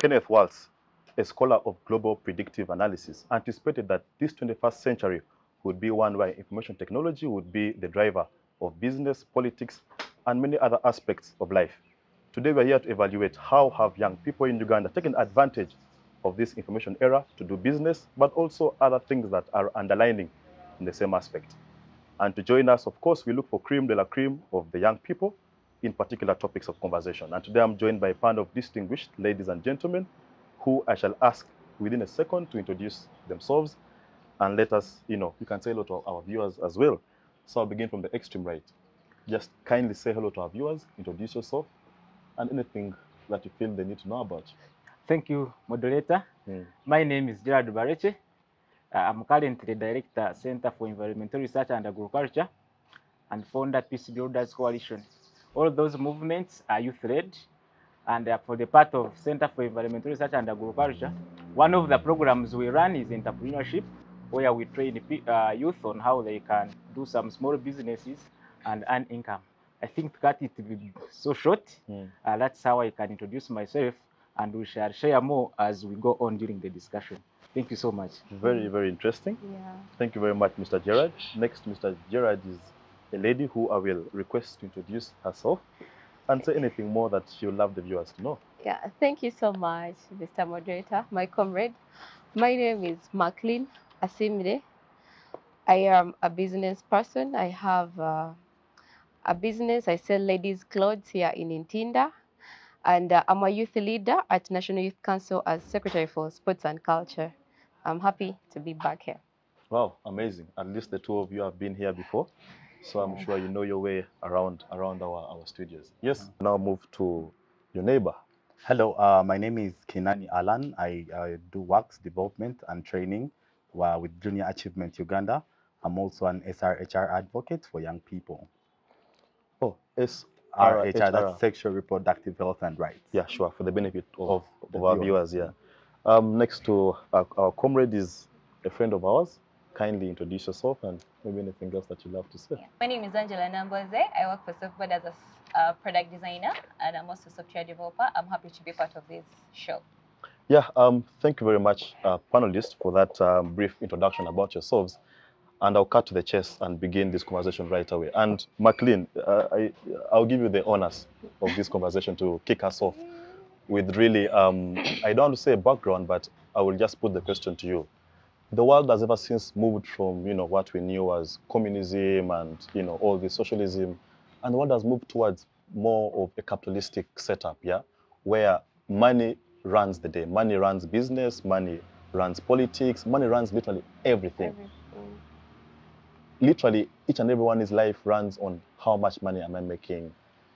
Kenneth Waltz, a scholar of global predictive analysis, anticipated that this 21st century would be one where information technology would be the driver of business, politics, and many other aspects of life. Today, we're here to evaluate how have young people in Uganda taken advantage of this information era to do business, but also other things that are underlining in the same aspect. And to join us, of course, we look for cream de la cream of the young people in particular topics of conversation. And today I'm joined by a panel of distinguished ladies and gentlemen who I shall ask within a second to introduce themselves and let us, you can say hello to our viewers as well. So I'll begin from the extreme right. Just kindly say hello to our viewers, introduce yourself, and anything that you feel they need to know about you. Thank you, moderator. My name is Gerard Bareche. I'm currently Director, Center for Environmental Research and Agriculture, and founder Peace Builders Coalition. All those movements are youth-led, and for the part of Center for Environmental Research and Agriculture, one of the programs we run is entrepreneurship, where we train youth on how they can do some small businesses and earn income. I think to cut it so short, that's how I can introduce myself, and we shall share more as we go on during the discussion. Thank you so much. Very, very interesting. Yeah. Thank you very much, Mr. Gerard. Next, Mr. Gerard is a lady who I will request to introduce herself and say anything more that she would love the viewers to know. Yeah, thank you so much, Mr. Moderator, my comrade. My name is Maclean Asimide. I am a business person. I have a business. I sell ladies' clothes here in Intinda. And I'm a youth leader at National Youth Council as Secretary for Sports and Culture. I'm happy to be back here. Wow, amazing. At least the two of you have been here before. So I'm sure you know your way around our studios. Yes, now move to your neighbor. Hello, my name is Kinani Alan. I do works development and training with Junior Achievement Uganda. I'm also an SRHR advocate for young people. Oh, SRHR, that's Sexual Reproductive Health and Rights. Yeah, sure, for the benefit of the our viewers, yeah. Next to our comrade is a friend of ours. Kindly introduce yourself and maybe anything else that you love to say. Yeah. My name is Angela Namboze. I work for Softboard as a product designer, and I'm also a software developer. I'm happy to be part of this show. Yeah, thank you very much, panelists, for that brief introduction about yourselves. And I'll cut to the chase and begin this conversation right away. And Maclean, I'll give you the honors of this conversation to kick us off with really, I don't want to say a background, but I will just put the question to you. The world has ever since moved from, what we knew as communism and, all the socialism, and the world has moved towards more of a capitalistic setup, yeah, where money runs the day. Money runs business, money runs politics, money runs literally everything. Literally, each and everyone's life runs on how much money am I making.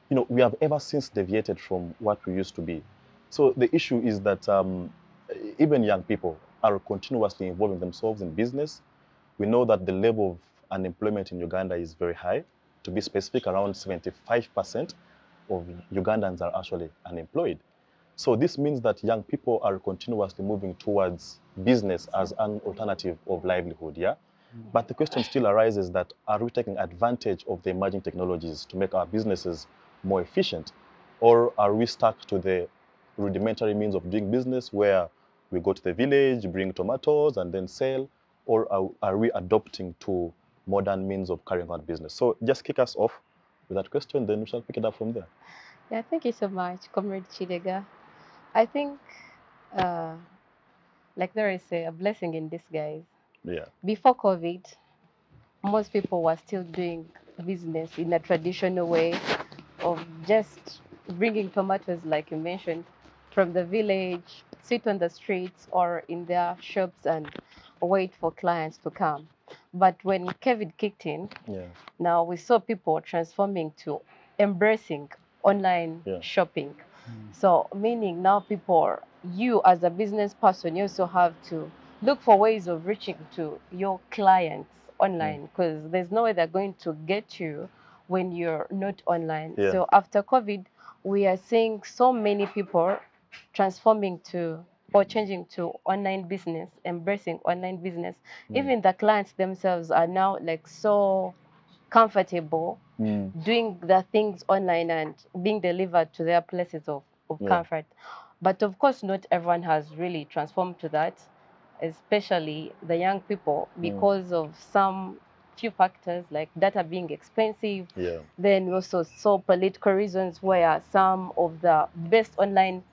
We have ever since deviated from what we used to be. So the issue is that even young people are continuously involving themselves in business. We know that the level of unemployment in Uganda is very high. To be specific, around 75% of Ugandans are actually unemployed. So this means that young people are continuously moving towards business as an alternative of livelihood, yeah? But the question still arises that are we taking advantage of the emerging technologies to make our businesses more efficient? Or are we stuck to the rudimentary means of doing business where we go to the village, bring tomatoes, and then sell? Or are we adopting to modern means of carrying out business? So just kick us off with that question, then we shall pick it up from there. Yeah, thank you so much, Comrade Chidega. I think like there is a blessing in disguise. Yeah. Before COVID, most people were still doing business in a traditional way of just bringing tomatoes, like you mentioned, from the village, sit on the streets or in their shops and wait for clients to come. But when COVID kicked in, now we saw people transforming to embracing online shopping. So meaning now people, you as a business person, you also have to look for ways of reaching to your clients online because there's no way they're going to get you when you're not online. So after COVID, we are seeing so many people transforming to or changing to online business, embracing online business. Even the clients themselves are now like so comfortable doing the things online and being delivered to their places of comfort. But of course, not everyone has really transformed to that, especially the young people, because of some few factors like data being expensive. Yeah. Then we also saw political reasons where some of the best online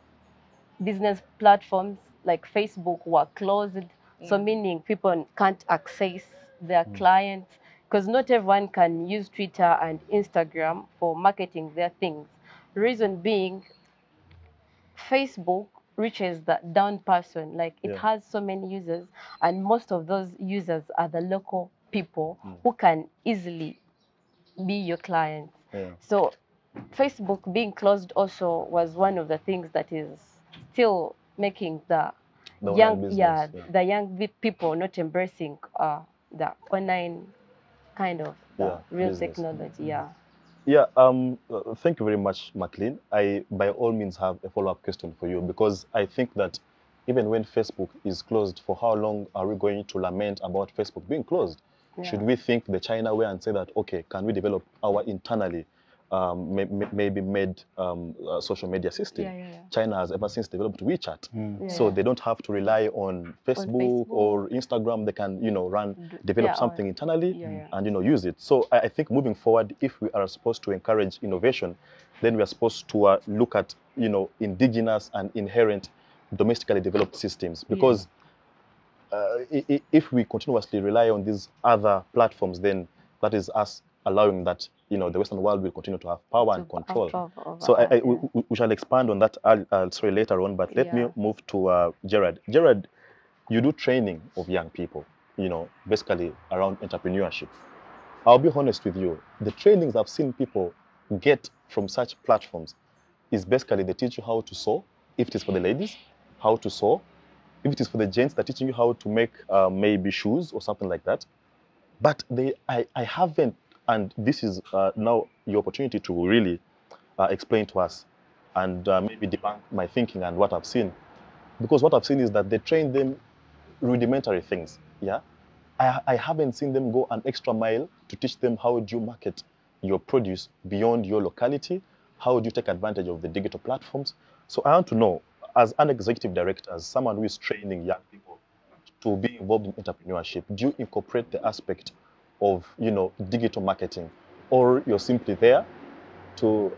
business platforms like Facebook were closed. So meaning people can't access their clients, because not everyone can use Twitter and Instagram for marketing their things. Reason being, Facebook reaches the down person, like it has so many users, and most of those users are the local people who can easily be your clients. So Facebook being closed also was one of the things that is still making the young people not embracing the online kind of real business. technology. Thank you very much, McLean. I, by all means, have a follow-up question for you, because I think that even when Facebook is closed, for how long are we going to lament about Facebook being closed? Should we think the China way and say that, okay, can we develop our internally maybe made social media system? China has ever since developed WeChat, so they don't have to rely on Facebook or Instagram. They can, develop something internally and use it. So I think moving forward, if we are supposed to encourage innovation, then we are supposed to look at indigenous and inherent domestically developed systems, because if we continuously rely on these other platforms, then that is us allowing that the Western world will continue to have power and control. So we shall expand on that later on. But let me move to Gerard. Gerard, you do training of young people, basically around entrepreneurship. I'll be honest with you. The trainings I've seen people get from such platforms is basically they teach you how to sew, if it is for the ladies, how to sew. If it is for the gents, they're teaching you how to make maybe shoes or something like that. But I haven't, and this is now your opportunity to really explain to us and maybe debunk my thinking and what I've seen. Because what I've seen is that they train them rudimentary things. I haven't seen them go an extra mile to teach them how do you market your produce beyond your locality, how do you take advantage of the digital platforms. So I want to know, as an executive director, as someone who is training young people to be involved in entrepreneurship, do you incorporate the aspect of, digital marketing, or you're simply there to,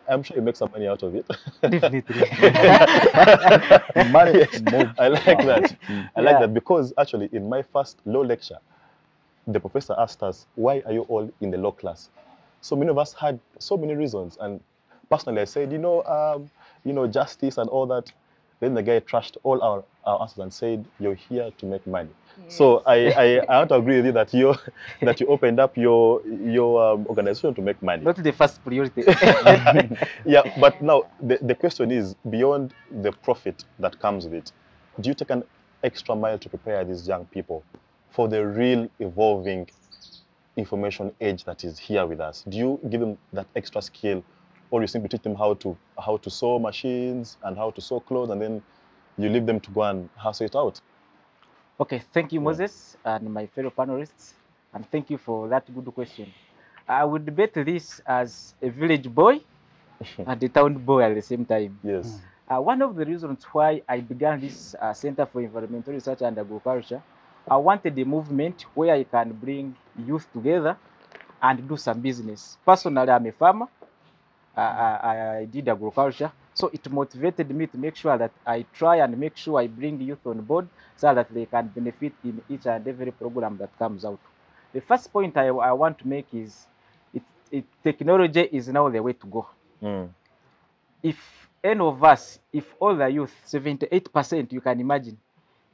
I'm sure you make some money out of it. Definitely. I like that. I like that, because actually in my first law lecture, the professor asked us, why are you all in the law class? So many of us had so many reasons. And personally, I said, justice and all that. Then the guy trashed all our answers and said, you're here to make money. So I want to agree with you that you opened up your organization to make money. Not the first priority. But now the question is, beyond the profit that comes with it, do you take an extra mile to prepare these young people for the real evolving information age that is here with us? Do you give them that extra skill, or you simply teach them how to sew machines and how to sew clothes, and then you leave them to go and hustle it out? Okay, thank you, Moses, and my fellow panelists, and thank you for that good question. I would debate this as a village boy and a town boy at the same time. Yes. One of the reasons why I began this Center for Environmental Research and Agriculture, I wanted a movement where I can bring youth together and do some business. Personally, I'm a farmer. I did agriculture, so it motivated me to make sure that I try and make sure I bring youth on board so that they can benefit in each and every program that comes out. The first point I want to make is technology is now the way to go. If any of us, if all the youth, 78%, you can imagine,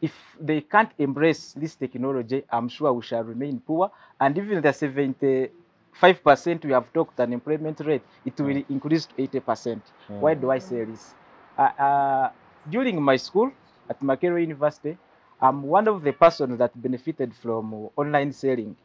if they can't embrace this technology, I'm sure we shall remain poor. And even the 75% we have talked unemployment rate, it will increase to 80%. Why do I say this? During my school at Makerere University, I'm one of the persons that benefited from online selling.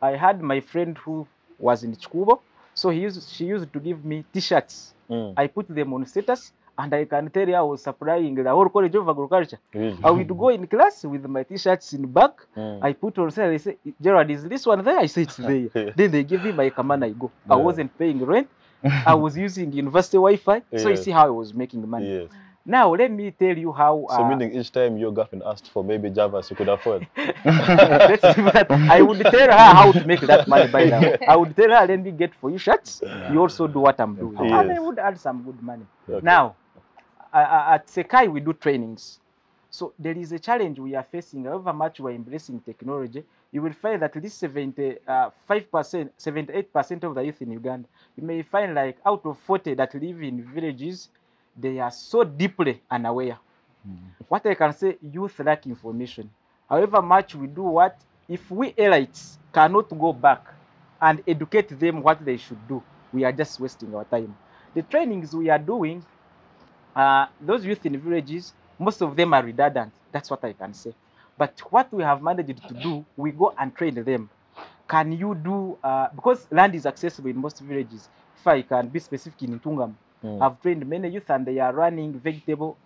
I had my friend who was in Chikubo, so she used to give me T-shirts. I put them on status, and I can tell you I was supplying the whole College of Agriculture. Really? I would go in class with my T-shirts in bag. I put on sale. They say, Gerard, is this one there? I say, it's there. Then they give me my command, I go. I wasn't paying rent. I was using university Wi-Fi. So you see how I was making money. Now, let me tell you how. So meaning each time your girlfriend asked for maybe Javas, you could afford. Let's give that. I would tell her how to make that money. By the way, I would tell her, let me get for you shirts. You also do what I'm doing, and I Yes. would add some good money. Okay. Now, at Sekai, we do trainings. So there is a challenge we are facing. However much we're embracing technology, you will find that at least 75%, 78% of the youth in Uganda, you may find like out of 40 that live in villages, they are so deeply unaware. What I can say, youth lack information. However much we do what, if we elites cannot go back and educate them what they should do, we are just wasting our time. The trainings we are doing, those youth in villages, most of them are redundant. That's what I can say. But what we have managed to do, we go and train them. Can you do, because land is accessible in most villages, if I can be specific in Ntungam, I've trained many youth and they are running vegetable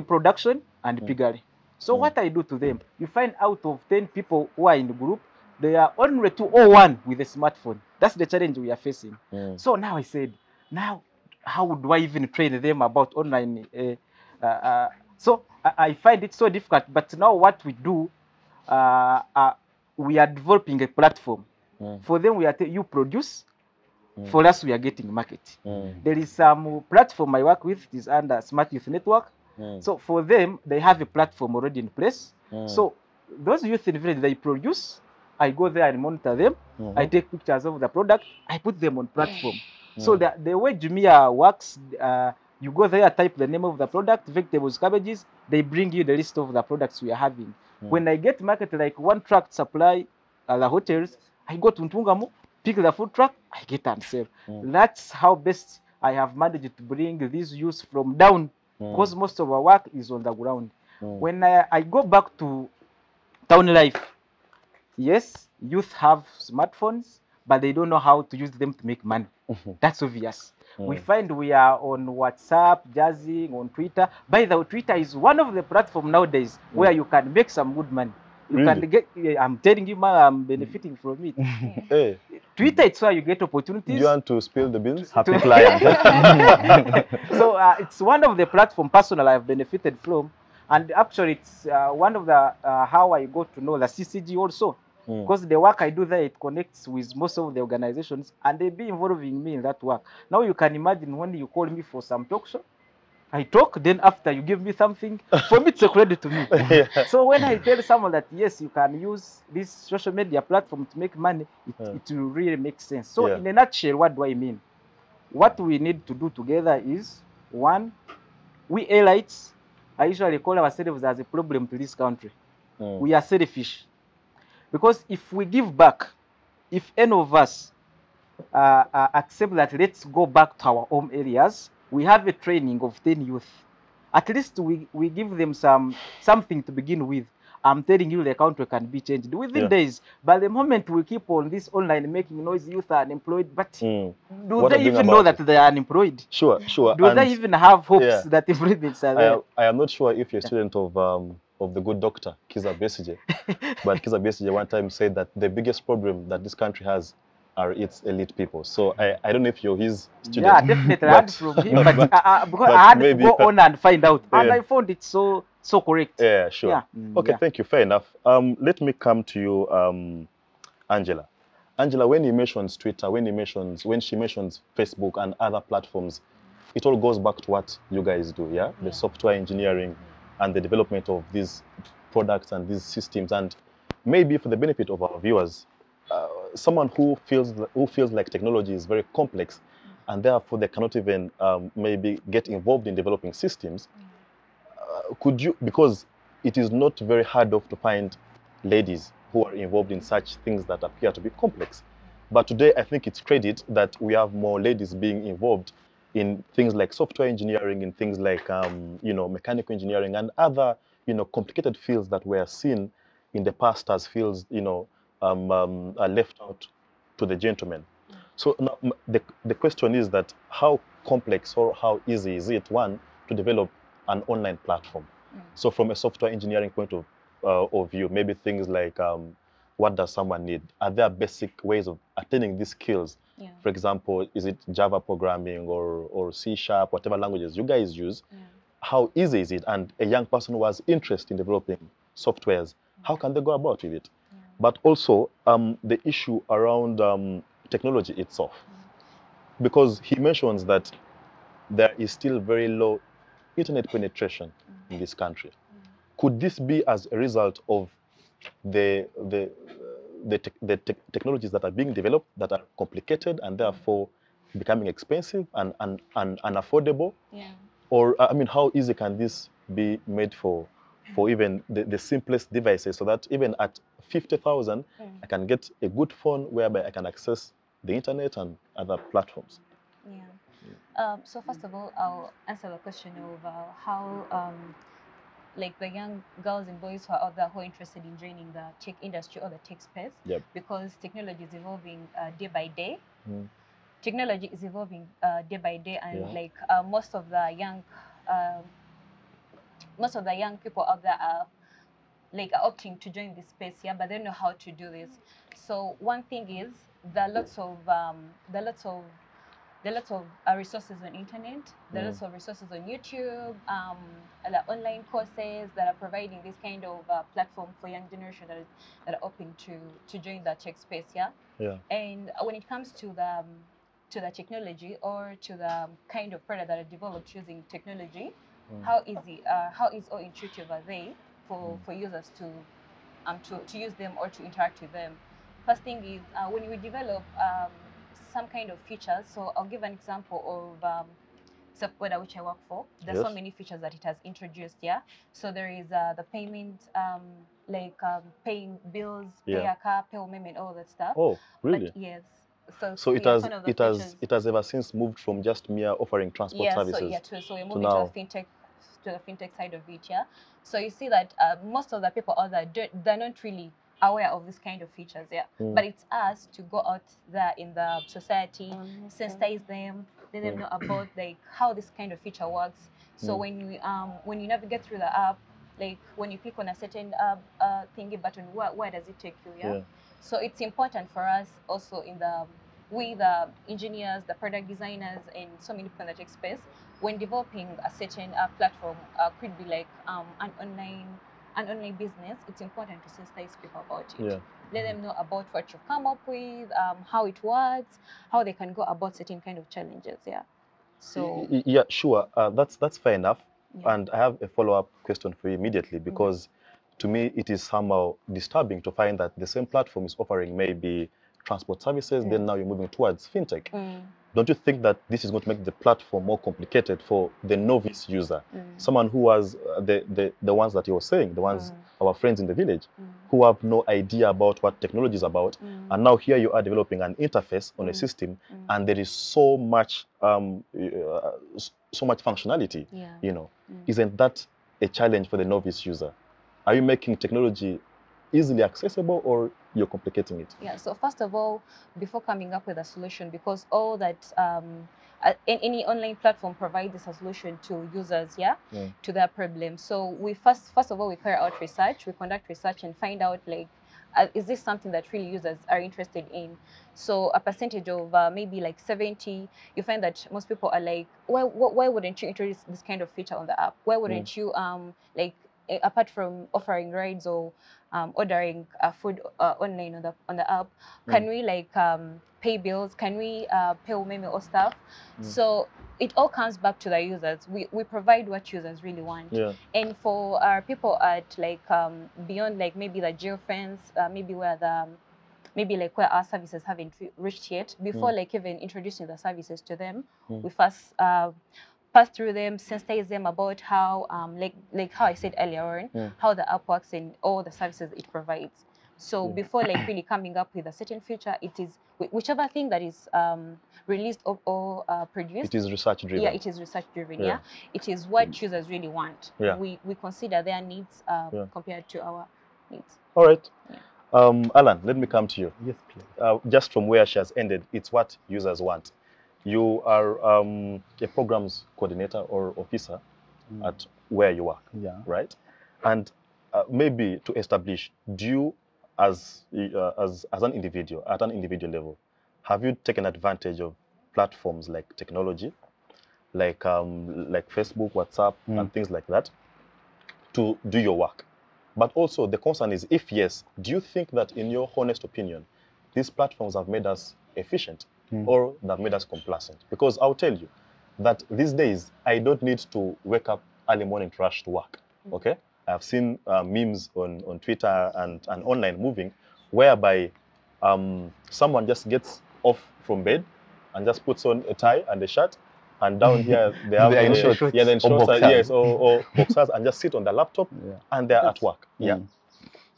production and piggery. So what I do to them, you find out of 10 people who are in the group, they are only 201 with a smartphone. That's the challenge we are facing. So now I said, now how do I even train them about online? So I find it so difficult. But now what we do, we are developing a platform. For them, we are you produce. For us, we are getting market. There is some platform I work with. It is under Smart Youth Network. So for them, they have a platform already in place. So those youth in village, they produce. I go there and monitor them. I take pictures of the product. I put them on platform. So the way Jumia works, you go there, type the name of the product, vegetables, cabbages. They bring you the list of the products we are having. When I get market like one truck supply the hotels, I go to Ntungamu, pick the food truck, I get and sell. That's how best I have managed to bring these youths from down, because most of our work is on the ground. When I go back to town life, yes, youth have smartphones, but they don't know how to use them to make money. That's obvious. We find we are on WhatsApp, jazzing, on Twitter. By the way, Twitter is one of the platforms nowadays where you can make some good money. You can get, I'm telling you, man, I'm benefiting from it. Hey, Twitter, it's where you get opportunities. do you want to spill the beans? Happy client. So it's one of the platform personal I've benefited from. And actually, it's one of the how I got to know the CCG also. Because the work I do there, it connects with most of the organizations, and they be involving me in that work. Now you can imagine when you call me for some talk show, I talk, then after you give me something, for me it's a credit to me. So when I tell someone that yes, you can use this social media platform to make money, it will really make sense. So in a nutshell, what do I mean? What we need to do together is, one, we elites, I usually call ourselves as a problem to this country. We are selfish. Because if we give back, if any of us accept that let's go back to our home areas, we have a training of 10 youth. At least we give them something to begin with. I'm telling you, the country can be changed within days. But the moment we keep on this online making noise, youth are unemployed. But do they even know that they are unemployed? Sure. Do they even have hopes that improvements are there? I am not sure if you're a student of the good doctor, Kizza Besigye. But Kizza Besigye one time said that the biggest problem that this country has are its elite people. So I don't know if you're his student. Yeah, definitely. I heard from him, but because I had to go on and find out. And I found it so correct. Yeah, sure. Yeah. Okay, thank you. Fair enough. Let me come to you, Angela. Angela, when he mentions Twitter, when she mentions Facebook and other platforms, it all goes back to what you guys do, yeah? The software engineering and the development of these products and these systems. And maybe for the benefit of our viewers, someone who feels like technology is very complex and therefore they cannot even maybe get involved in developing systems, could you, because it is not very hard to find ladies who are involved in such things that appear to be complex. But today, I think it's credit that we have more ladies being involved in things like software engineering, in things like, mechanical engineering and other, complicated fields that were seen in the past as fields, are left out to the gentlemen. So now, the question is that how complex or how easy is it, one, to develop an online platform? So from a software engineering point of view, maybe things like what does someone need? Are there basic ways of attaining these skills Yeah. For example, is it Java programming or C Sharp, whatever languages you guys use? Yeah. How easy is it? And a young person who has interest in developing softwares, how can they go about with it? Yeah. But also the issue around technology itself. Because he mentions that there is still very low internet penetration in this country. Could this be as a result of the technologies that are being developed that are complicated and therefore becoming expensive and unaffordable? Yeah. Or, I mean, how easy can this be made for even the simplest devices, so that even at 50,000, I can get a good phone whereby I can access the internet and other platforms? Yeah. So first of all, I'll answer the question of how like the young girls and boys who are out there who are interested in joining the tech industry or the tech space, Yep. because technology is evolving day by day. Mm. Technology is evolving day by day, and Yeah. like most of the young people out there are like opting to join this space, yeah, but they don't know how to do this. So one thing is there are lots of resources on internet. There are lots of resources on YouTube, there are online courses that are providing this kind of platform for young generation that are opting to join the tech space, yeah. Yeah. And when it comes to the technology or to the kind of product that are developed using technology, how easy or intuitive are they for users to use them or to interact with them? First thing is when we develop some kind of features. So I'll give an example of software which I work for. There's so Yes. many features that it has introduced. Yeah. So there is the payment, paying bills, pay Yeah. a car, pay umeme, and all that stuff. Oh, really? But yes. So So it yeah, has one of the features. it has ever since moved from just mere offering transport Yeah, services. so we're to moving now. to the fintech side of it, yeah. So you see that most of the people out there they're not really aware of this kind of features, yeah. But it's us to go out there in the society, sensitize them, let them know about like how this kind of feature works. So when you navigate through the app, like when you click on a certain thingy button, where does it take you, yeah? So it's important for us also the engineers, the product designers, and so many people in the tech space, when developing a certain platform, could be like an online business, it's important to sensitize people about it. Yeah. Let them know about what you've come up with, how it works, how they can go about certain kind of challenges. Yeah. So Yeah, sure. That's fair enough. Yeah. And I have a follow-up question for you immediately, because to me it is somehow disturbing to find that the same platform is offering maybe transport services, then now you're moving towards fintech. Don't you think that this is going to make the platform more complicated for the novice user? Someone who has the ones that you were saying, the ones our friends in the village, who have no idea about what technology is about, and now here you are developing an interface on a system, and there is so much functionality. Yeah. You know, isn't that a challenge for the novice user? Are you making technology easily accessible, or you're complicating it? Yeah, so first of all, before coming up with a solution, because all that any online platform provides a solution to users, to their problem. So we first of all, we carry out research, we conduct research and find out like, is this something that really users are interested in? So a percentage of maybe like 70, you find that most people are like, why wouldn't you introduce this kind of feature on the app? Why wouldn't you apart from offering rides or ordering food online on the app, can we like pay bills? Can we pay umeme or stuff? So it all comes back to the users. We provide what users really want. Yeah. And for our people at like beyond like maybe the geo fence, maybe where our services haven't reached yet, before like even introducing the services to them, we first pass through them, sensitize them about how like how I said earlier on, how the app works and all the services it provides. So before like really coming up with a certain feature, it is whichever thing that is released or produced. It is research driven. Yeah, it is research driven. Yeah, it is what users really want. Yeah. We consider their needs compared to our needs. All right. Yeah. Alan, let me come to you. Yes, please. Just from where she has ended, it's what users want. You are a programs coordinator or officer at where you work, right? And maybe to establish, do you, as an individual, at an individual level, have you taken advantage of platforms like technology, like Facebook, WhatsApp, and things like that, to do your work? But also the concern is, if yes, do you think that, in your honest opinion, these platforms have made us efficient or they've made us complacent? Because I'll tell you that these days, I don't need to wake up early morning to rush to work, okay? I've seen memes on Twitter and online moving, whereby someone just gets off from bed and just puts on a tie and a shirt, and down here they have in the shorts. yeah, then Or shorts, boxers. yes, or boxers, and just sit on the laptop and they're at work. Yeah. Mm.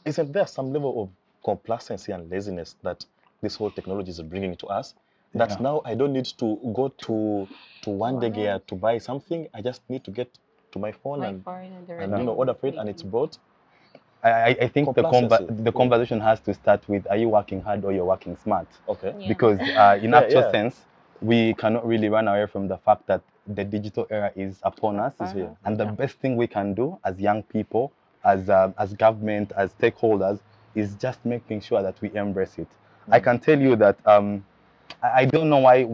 Isn't there some level of complacency and laziness that this whole technology is bringing to us? That now I don't need to go to One Day Gear to buy something. I just need to get to my phone and order for it, and it's brought. I think the Complacency. conversation has to start with, are you working hard or you're working smart? Okay. Yeah. Because in actual sense, we cannot really run away from the fact that the digital era is upon us. here. And the best thing we can do as young people, as government, as stakeholders, is just making sure that we embrace it. I can tell you that I don't know why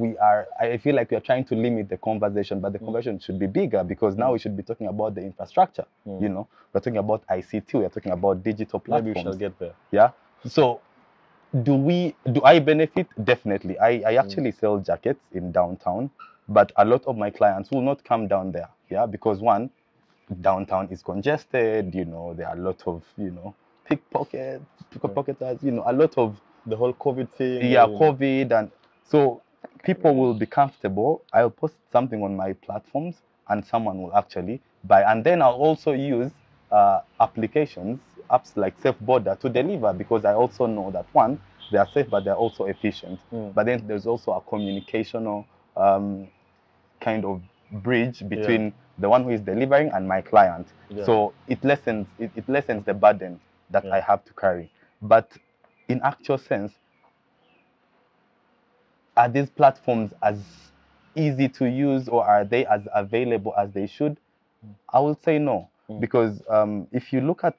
I feel like we are trying to limit the conversation, but the conversation should be bigger, because now we should be talking about the infrastructure. You know, we're talking about ICT, we're talking about digital platforms. Maybe we shall get there. Yeah. So do I benefit? Definitely. I actually sell jackets in downtown, but a lot of my clients will not come down there. Yeah, because one, downtown is congested, you know, there are a lot of, you know, pickpocketers, you know, a lot of the whole COVID thing. Yeah, COVID, and so people will be comfortable. I'll post something on my platforms and someone will actually buy. And then I'll also use applications, apps like SafeBorder to deliver, because I also know that one, they are safe, but they're also efficient. But then there's also a communicational kind of bridge between the one who is delivering and my client. So it lessens the burden that I have to carry. But in actual sense, are these platforms as easy to use, or are they as available as they should? I will say no, because if you look at,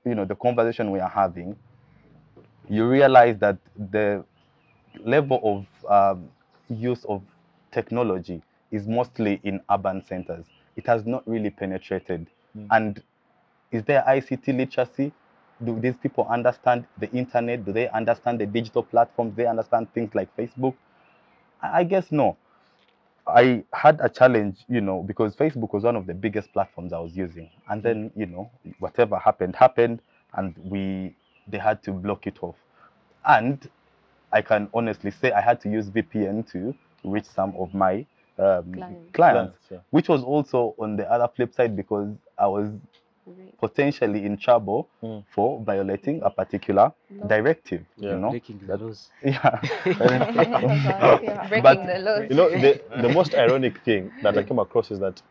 you know, the conversation we are having, you realize that the level of use of technology is mostly in urban centers. It has not really penetrated. And is there ICT literacy? Do these people understand the internet? Do they understand the digital platforms? Do they understand things like Facebook? I guess no. I had a challenge, you know, because Facebook was one of the biggest platforms I was using. And then, you know, whatever happened, and they had to block it off. And I can honestly say I had to use VPN to reach some of my clients, which was also on the other flip side, because I was potentially in trouble for violating a particular directive. You know, breaking the laws. Breaking the laws. You know, the most ironic thing that I came across is that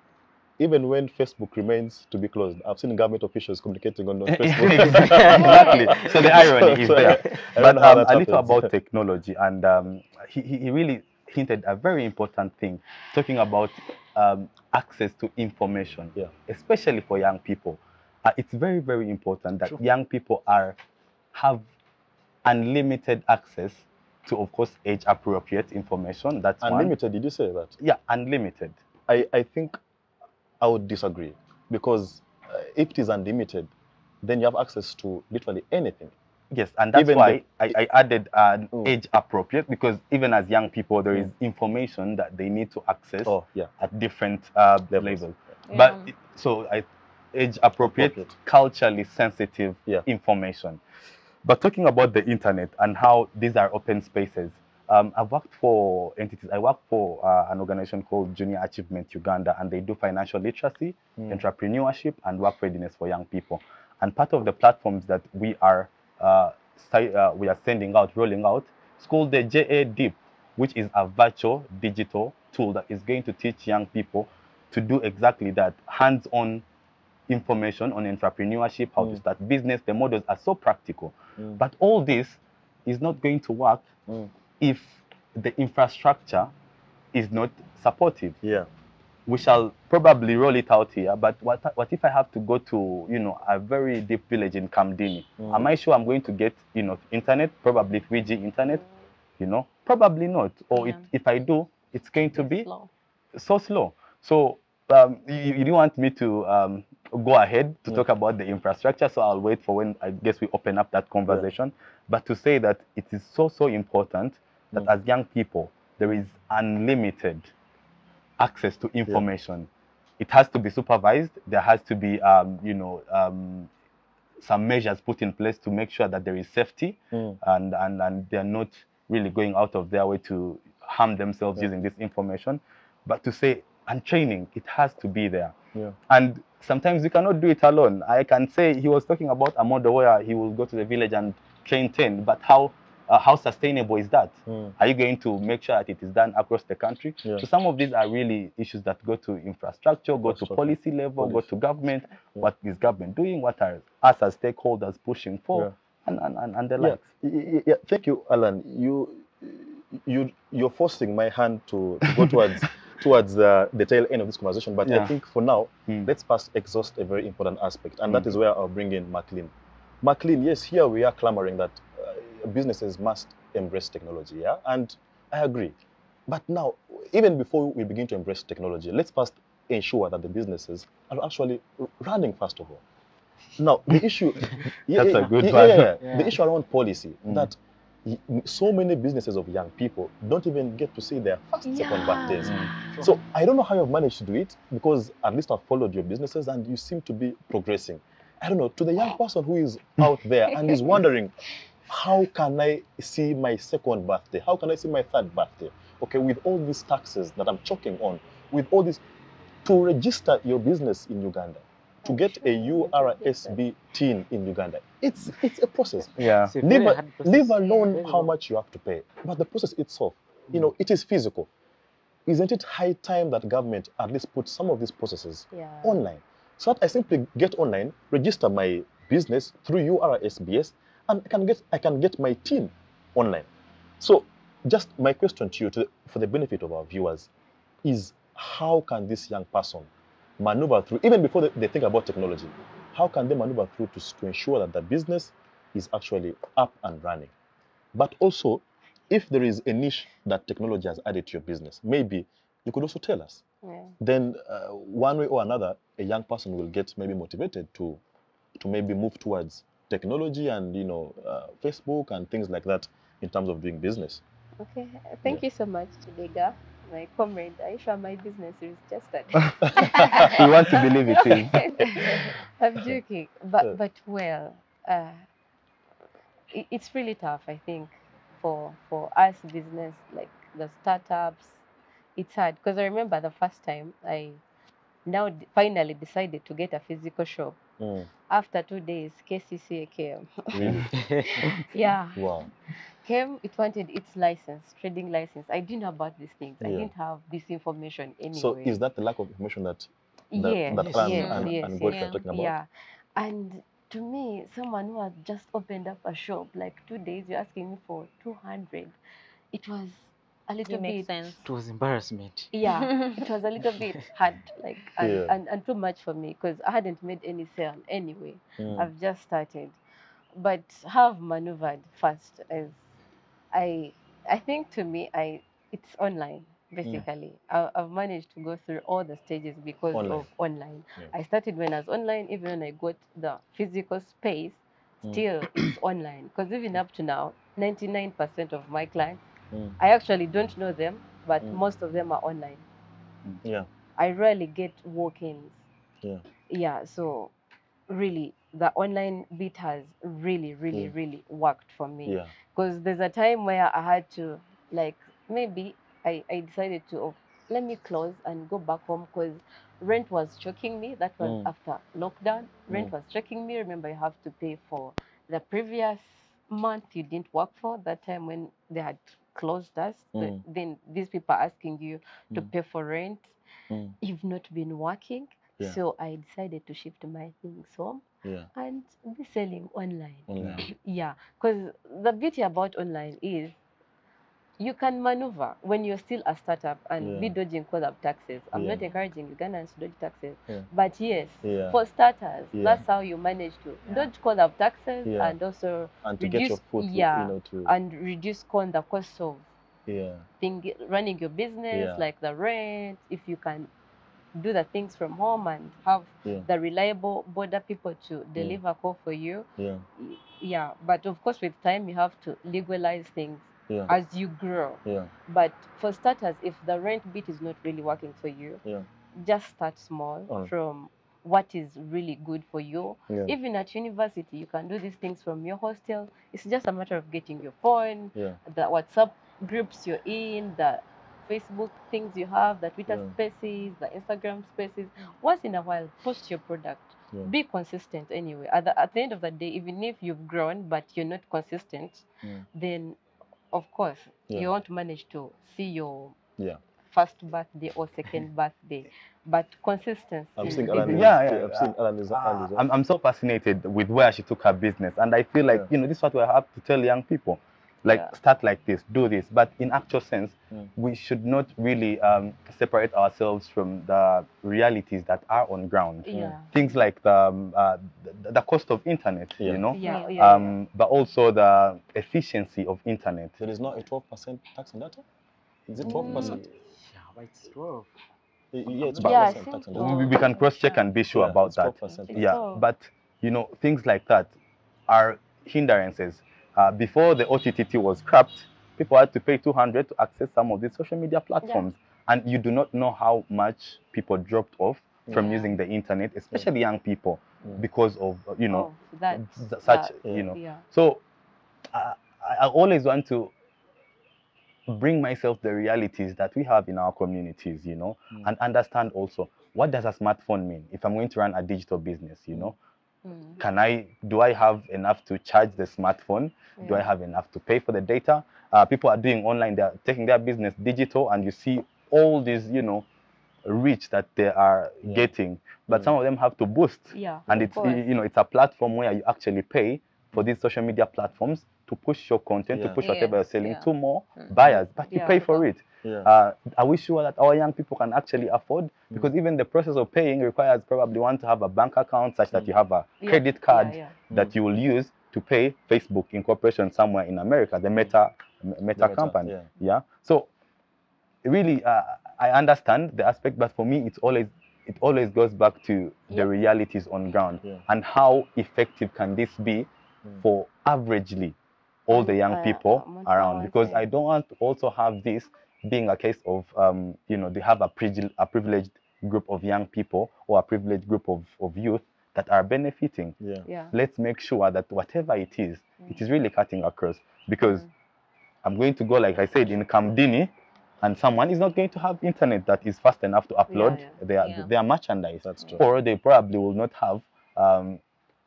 even when Facebook remains to be closed, I've seen government officials communicating on Facebook. Exactly. So the irony is there. But a little happens. about technology, and he really hinted a very important thing, talking about access to information, especially for young people. It's very, very important that young people have unlimited access to, of course, age-appropriate information. That's unlimited. Did you say that? Yeah, unlimited. I think I would disagree, because if it is unlimited, then you have access to literally anything. Yes, and that's why I added an age-appropriate, because even as young people, there is information that they need to access at different levels. But so age-appropriate, culturally sensitive information. But talking about the internet and how these are open spaces, I've worked for entities. I work for an organization called Junior Achievement Uganda, and they do financial literacy, entrepreneurship, and work readiness for young people. And part of the platforms that we are sending out, rolling out, it's called the JA Deep, which is a virtual digital tool that is going to teach young people to do exactly that, hands-on information on entrepreneurship, how to start business. The models are so practical. But all this is not going to work if the infrastructure is not supportive. Yeah. We shall probably roll it out here, but what if I have to go to, you know, a very deep village in Kamdini? Am I sure I'm going to get, you know, internet, probably 3G internet, you know? Probably not. Or Yeah. if I do, it's going to be Slow. so slow. So you didn't want me to go ahead to Yeah. talk about the infrastructure, so I'll wait for when I guess we open up that conversation. But to say that it is so important that as young people, there is unlimited access to information. It has to be supervised. There has to be, some measures put in place to make sure that there is safety, and they're not really going out of their way to harm themselves using this information. But to say, and training, it has to be there. Yeah. And sometimes you cannot do it alone. I can say he was talking about a model where he will go to the village and train 10, but how sustainable is that? Are you going to make sure that it is done across the country? Yeah. So some of these are really issues that go to infrastructure, go to policy level, go to government. Yeah. What is government doing? What are us as stakeholders pushing for? And the likes. Yeah. Thank you, Alan. You're forcing my hand to go towards the tail end of this conversation. But I think for now, let's first exhaust a very important aspect, and that is where I'll bring in Maclean. Maclean, yes, here we are clamoring that businesses must embrace technology, yeah, and I agree. But now, even before we begin to embrace technology, let's first ensure that the businesses are actually running first of all. Now, the issue... That's a good one. The issue around policy, that so many businesses of young people don't even get to see their first, second birthdays. So I don't know how you've managed to do it, because at least I've followed your businesses and you seem to be progressing. I don't know, to the young person who is out there and is wondering, how can I see my second birthday? How can I see my third birthday? Okay, with all these taxes that I'm choking on, with all this, to register your business in Uganda, to get a URSB TIN in Uganda, it's a process. Yeah. Leave alone how much you have to pay. But the process itself, it is physical. Isn't it high time that government at least put some of these processes online? So that I simply get online, register my business through URSBS, and I can get my TIN online. So just my question to you, for the benefit of our viewers, is how can this young person maneuver through, even before they think about technology, how can they maneuver through to ensure that the business is actually up and running? But also, if there is a niche that technology has added to your business, maybe you could also tell us. Then one way or another, a young person will get maybe motivated to maybe move towards technology and Facebook and things like that in terms of doing business. Okay, thank you so much, Chidega, my comrade. Are you sure my business is registered? We want to believe it is. I'm joking, but well, it's really tough, I think, for us business, like the startups. It's hard because I remember the first time I finally decided to get a physical shop. After 2 days, KCCA came. Really? Yeah. Wow. Came, it wanted its license, trading license. I didn't know about these things. I didn't have this information anyway. So is that the lack of information that yes, and Godfrey are talking about? Yeah. And to me, someone who had just opened up a shop, like 2 days, you're asking me for 200. It was a little bit... sense. It was embarrassment. Yeah, it was a little bit hard, like, and too much for me, because I hadn't made any sale anyway. I've just started. But have maneuvered fast, as I think, to me, it's online. Basically, I've managed to go through all the stages because of online. I started when I was online. Even when I got the physical space, still it's online. Because even up to now, 99% of my clients, I actually don't know them, but most of them are online. Yeah. I rarely get walk-ins. Yeah. Yeah, so really, the online bit has really worked for me. Yeah. Because there's a time where I had to, like, maybe I decided to, let me close and go back home because rent was choking me. That was after lockdown. Rent was choking me. Remember, you have to pay for the previous month you didn't work for, that time when they had closed us. Then these people are asking you to pay for rent. You've not been working. Yeah. So I decided to shift my things home and be selling online. Yeah, because the beauty about online is you can maneuver when you're still a startup and be dodging collab taxes. I'm not encouraging Ugandans to dodge taxes, but yes, for starters, that's how you manage to dodge collab taxes and also and to reduce, get your foot, and reduce the cost of running your business, Yeah. like the rent, if you can do the things from home and have the reliable border people to deliver call for you. Yeah, but of course with time you have to legalize things as you grow. But for starters, if the rent bit is not really working for you, just start small from what is really good for you. Even at university, you can do these things from your hostel. It's just a matter of getting your phone, the WhatsApp groups you're in, the Facebook things you have, the Twitter spaces, the Instagram spaces. Once in a while, post your product. Be consistent anyway. At the end of the day, even if you've grown but you're not consistent, then of course you won't manage to see your first birthday or second birthday. But consistency. I'm is seeing is- Alan. Yeah, I'm seeing Alan is I'm so fascinated with where she took her business, and I feel like this is what we have to tell young people, like start like this, do this. But in actual sense, we should not really separate ourselves from the realities that are on ground. Things like the cost of internet, but also the efficiency of internet. There is not a 12% tax on data. Is it 12%? Yeah, but it's 12. Yeah, it's Yeah, I 12% think tax on so. data. We can cross-check and be sure about it's that. 12%. Yeah, So- but things like that are hindrances. Before the OTTT was scrapped, people had to pay 200 to access some of these social media platforms, and you do not know how much people dropped off from using the internet, especially young people, because of such. So I always want to bring myself the realities that we have in our communities, and understand also what does a smartphone mean if I'm going to run a digital business, do I have enough to charge the smartphone? Do I have enough to pay for the data? People are doing online, they're taking their business digital, and you see all these, reach that they are getting, but some of them have to boost. And it's it's a platform where you actually pay for these social media platforms to push your content, to push whatever you're selling to more buyers, but you pay for it. Are we sure that our young people can actually afford? Because even the process of paying requires probably one to have a bank account such that you have a credit card that you will use to pay Facebook Incorporation somewhere in America, the Meta company. So really, I understand the aspect, but for me, it always goes back to the realities on ground and how effective can this be for averagely all the young people around, because I don't want to also have this being a case of they have a privileged group of young people or a privileged group of youth that are benefiting. Let's make sure that whatever it is really cutting across, because I'm going to go, like I said, in Kamdini, and someone is not going to have internet that is fast enough to upload their merchandise. That's true. Or they probably will not have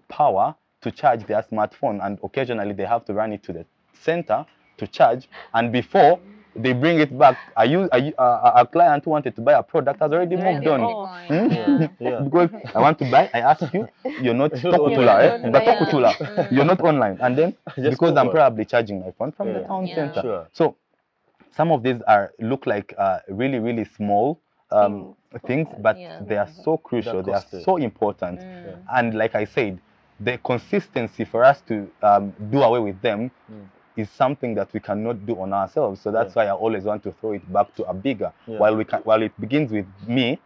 power to charge their smartphone, and occasionally they have to run it to the center to charge, and before they bring it back, a client who wanted to buy a product has already moved on. Because I want to buy, I ask you, you're not online. you're not online, and then because I'm Google. probably charging my phone from the town center. Sure. So some of these look like really, really small things, but they are so crucial. They are so important. And like I said, the consistency for us to do away with them is something that we cannot do on ourselves. So that's why I always want to throw it back to a bigger. While it begins with me,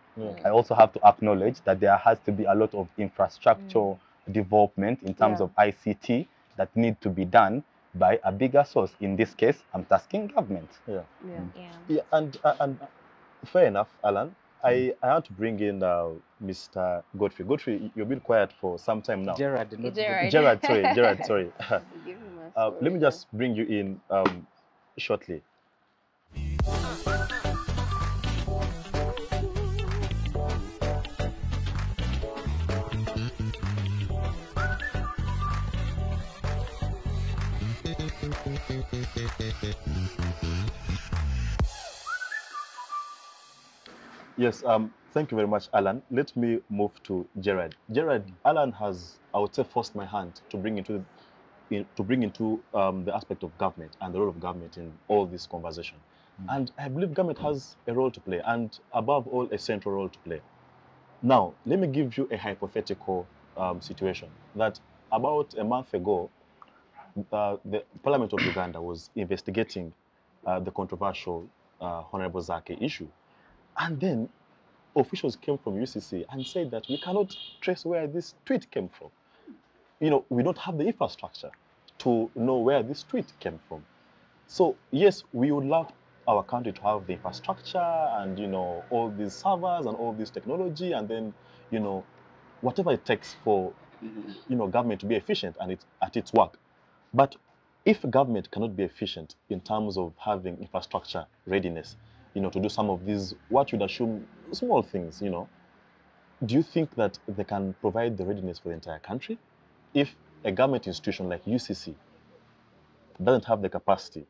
I also have to acknowledge that there has to be a lot of infrastructure development in terms of ICT that need to be done by a bigger source. In this case, I'm tasking government. And fair enough, Alan. I had to bring in Mr. Godfrey. Godfrey, you've been quiet for some time now. Gerard, not Gerard, sorry. Let me just bring you in shortly. Yes, thank you very much, Alan. Let me move to Gerard. Gerard, Alan has, I would say, forced my hand to bring into the aspect of government and the role of government in all this conversation. And I believe government has a role to play, and above all, a central role to play. Now, let me give you a hypothetical situation that about a month ago, the Parliament of Uganda was investigating the controversial Honorable Zake issue. And then officials came from UCC and said that we cannot trace where this tweet came from. We don't have the infrastructure to know where this tweet came from. So yes, we would love our country to have the infrastructure and all these servers and all this technology, and then whatever it takes for government to be efficient and at its work. But if government cannot be efficient in terms of having infrastructure readiness, to do some of these, what you'd assume, small things, do you think that they can provide the readiness for the entire country? If a government institution like UCC doesn't have the capacity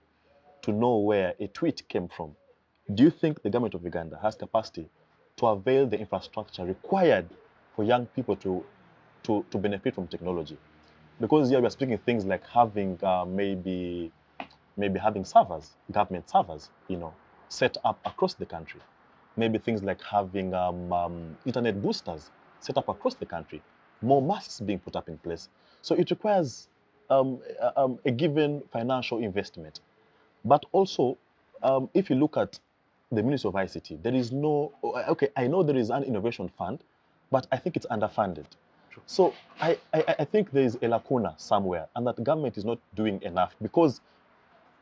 to know where a tweet came from, do you think the government of Uganda has capacity to avail the infrastructure required for young people to benefit from technology? Because here we are speaking things like having maybe having servers, government servers, set up across the country. Maybe things like having internet boosters set up across the country. More masks being put up in place. So it requires a given financial investment. But also, if you look at the Ministry of ICT, there is no, okay, I know there is an innovation fund, but I think it's underfunded. True. So I think there is a lacuna somewhere, and that government is not doing enough, because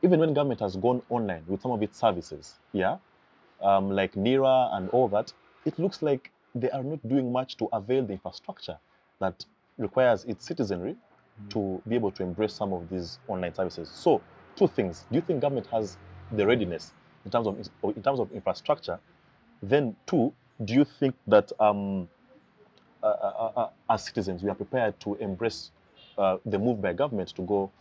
even when government has gone online with some of its services, like NIRA and all that, it looks like they are not doing much to avail the infrastructure that requires its citizenry to be able to embrace some of these online services. So, two things: do you think government has the readiness in terms of infrastructure? Then, two, do you think that as citizens we are prepared to embrace the move by government to go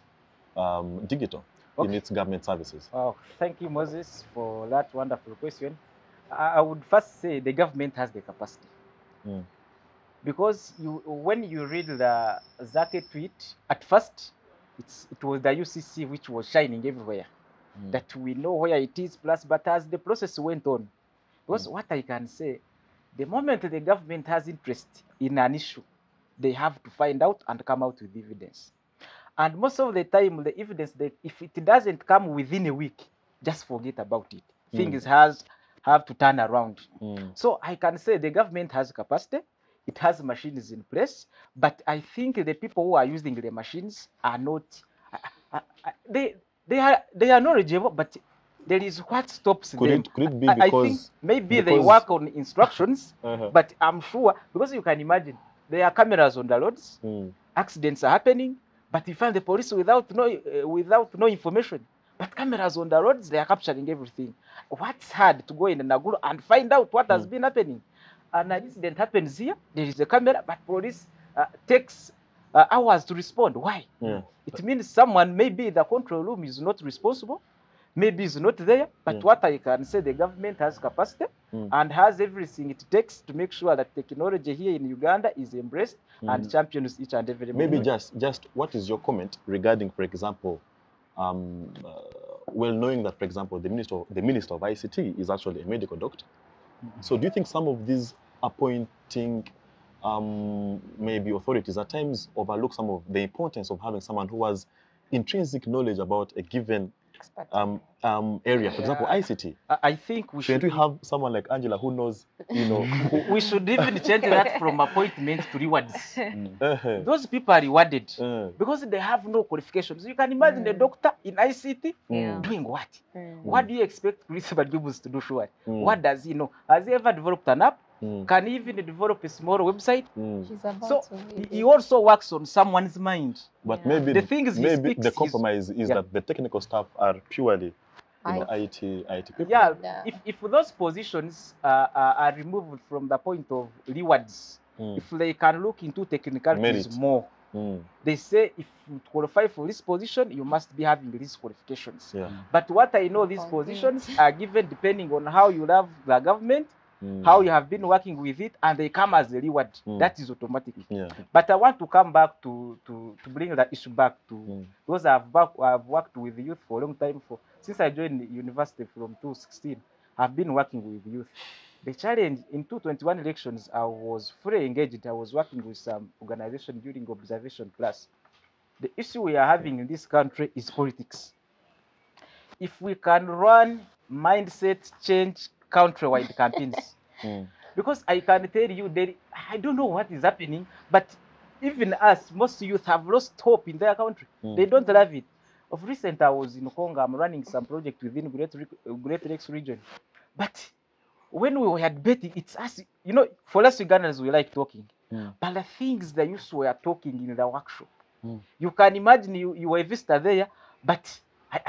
digital in its government services? Oh, thank you, Moses, for that wonderful question. I would first say the government has the capacity. Because when you read the Zake tweet, at first it was the UCC which was shining everywhere, that we know where it is, plus, but as the process went on, because what I can say, the moment the government has interest in an issue, they have to find out and come out with evidence. And most of the time, the evidence, if it doesn't come within a week, just forget about it. Things have to turn around. So I can say the government has capacity. It has machines in place, but I think the people who are using the machines are not. They are knowledgeable, but there is what stops them. Could it be because I think maybe they work on instructions, but I'm sure, because you can imagine there are cameras on the roads, accidents are happening, but you find the police without no information. But cameras on the roads, they are capturing everything. What's hard to go in Naguru and find out what has been happening? An incident happens here, there is a camera, but police takes hours to respond. Why? It means someone, maybe the control room is not responsible, maybe is not there, but what I can say, the government has capacity and has everything it takes to make sure that technology here in Uganda is embraced and champions each and every maybe moment. Just what is your comment regarding, for example, well, knowing that, for example, the minister of ICT is actually a medical doctor. So do you think some of these appointing maybe authorities at times overlook some of the importance of having someone who has intrinsic knowledge about a given area, for example, ICT? I think we should. We have someone like Angela who knows, We should even change that from appointment to rewards. Those people are rewarded because they have no qualifications. You can imagine a doctor in ICT doing what? What do you expect Chris Badubus to do? Sure. What does he know? Has he ever developed an app? Can he even develop a small website? So he also works on someone's mind. But maybe the thing is, maybe the compromise is that the technical staff are purely IT people. Yeah, if those positions are removed from the point of rewards, if they can look into technicalities more, they say if you qualify for this position, you must be having these qualifications. But what I know, these positions are given depending on how you love the government, how you have been working with it, and they come as a reward. That is automatic. But I want to come back to bring the issue back to because I've worked with youth for a long time. Since I joined the university from 2016, I've been working with youth. The challenge in 2021 elections, I was fully engaged. I was working with some organization during observation class. The issue we are having in this country is politics. if we can run mindset change countrywide campaigns. Because I can tell you that I don't know what is happening, but even us, most youth have lost hope in their country. They don't love it. Of recent, I was in Congo. I'm running some project within Great Lakes region. But when we were debating, it's us, you know, for us Ugandans, we like talking. But the things the youth were talking in the workshop, you can imagine you were a visitor there, but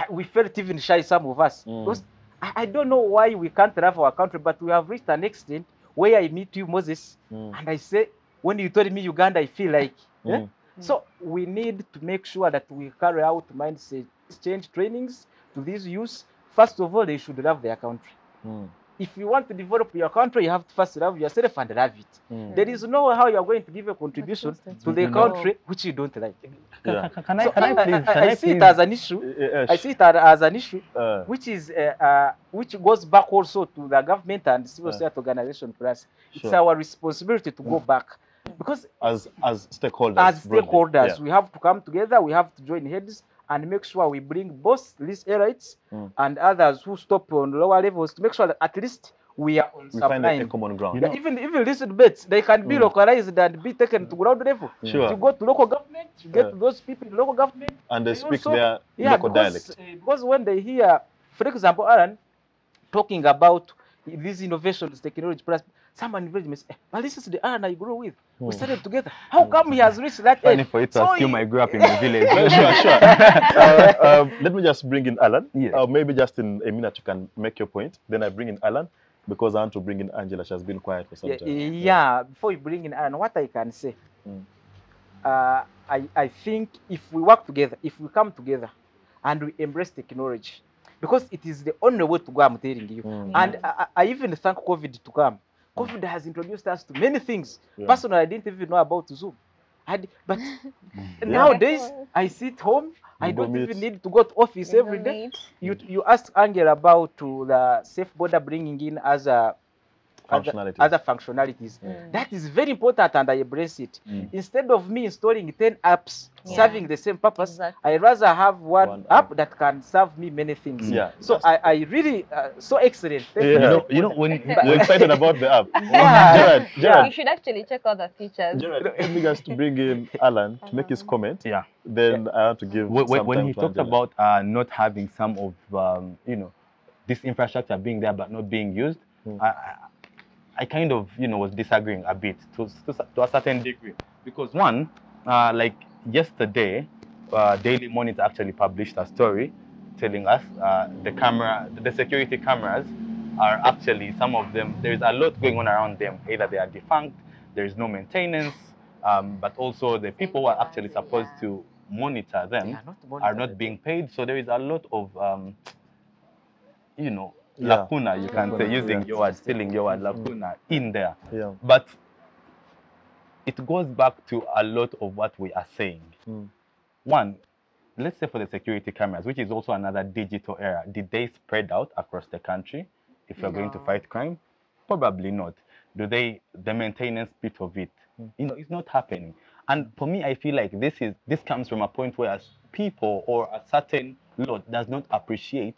we felt even shy, some of us. Because I don't know why we can't love our country, but we have reached an extent where I meet you, Moses, and I say, when you told me Uganda, I feel like, So we need to make sure that we carry out mindset change trainings to these youths. First of all, they should love their country. If you want to develop your country, you have to first love yourself and love it. There is no how you are going to give a contribution to the country which you don't like. Can I see it as an issue. I see it as an issue, which goes back also to the government and civil society organization plus. It's our responsibility to go back. Because as stakeholders, we have to come together, we have to join heads and make sure we bring both these elites and others who stop on lower levels to make sure that at least we are on some find a common ground. Even these debates, they can be localized and be taken to ground level. Sure. You go to local government, you get to those people in local government. And they speak their local dialect. Because when they hear, for example, Alan talking about these innovations, technology, someone will say, well, this is the Alan I grew with. We started together. How come he has reached that age? Funny for it to assume I grew up in a village. Sure. Let me just bring in Alan. Yes. Maybe just in a minute you can make your point. Then I bring in Alan because I want to bring in Angela. She has been quiet for some time. Yeah, before you bring in Alan, what I can say, I think if we work together, if we come together and we embrace technology, because it is the only way to go, I'm telling you. And I even thank COVID to come. COVID has introduced us to many things. Personally, I didn't even know about Zoom. But nowadays, I sit home. I don't even need to go to office every day. You asked Angela about the safe border bringing in as a other functionalities. That is very important and I embrace it. Instead of me installing 10 apps serving the same purpose, I rather have one app that can serve me many things. So I really, so excellent. You know, when we're excited about the app. Gerard, you should actually check out the features. Gerard, let me just bring in Alan to make his comment. Then I want to give when he talked about not having some of, you know, this infrastructure being there but not being used, I kind of, you know, was disagreeing a bit to a certain degree. Because one, like yesterday, Daily Monitor actually published a story telling us the security cameras are actually, some of them, there's a lot going on around them. Either they are defunct, there is no maintenance, but also the people who are actually supposed to monitor them are not being paid. So there is a lot of, you know, lacuna, you can say, using your word, stealing your word, lacuna in there. But it goes back to a lot of what we are saying. One, let's say for the security cameras, which is also another digital era, did they spread out across the country if you're going to fight crime? Probably not. Do they, the maintenance bit of it, you know, it's not happening. And for me, I feel like this comes from a point where people or a certain lot does not appreciate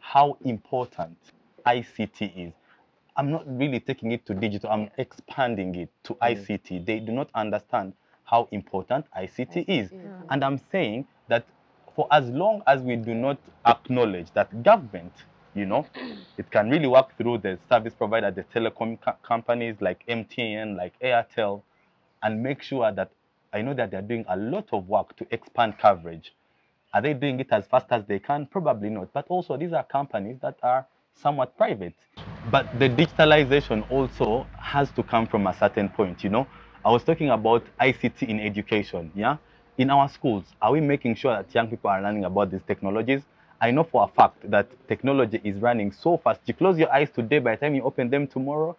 how important ICT is. I'm not really taking it to digital, I'm expanding it to ICT. They do not understand how important ICT is. And I'm saying that for as long as we do not acknowledge that government, you know, it can really work through the service provider, the telecom companies like MTN, like Airtel, and make sure that, I know that they're doing a lot of work to expand coverage. Are they doing it as fast as they can? Probably not. But also, these are companies that are somewhat private. But the digitalization also has to come from a certain point, you know. I was talking about ICT in education, In our schools, are we making sure that young people are learning about these technologies? I know for a fact that technology is running so fast. You close your eyes today, by the time you open them tomorrow,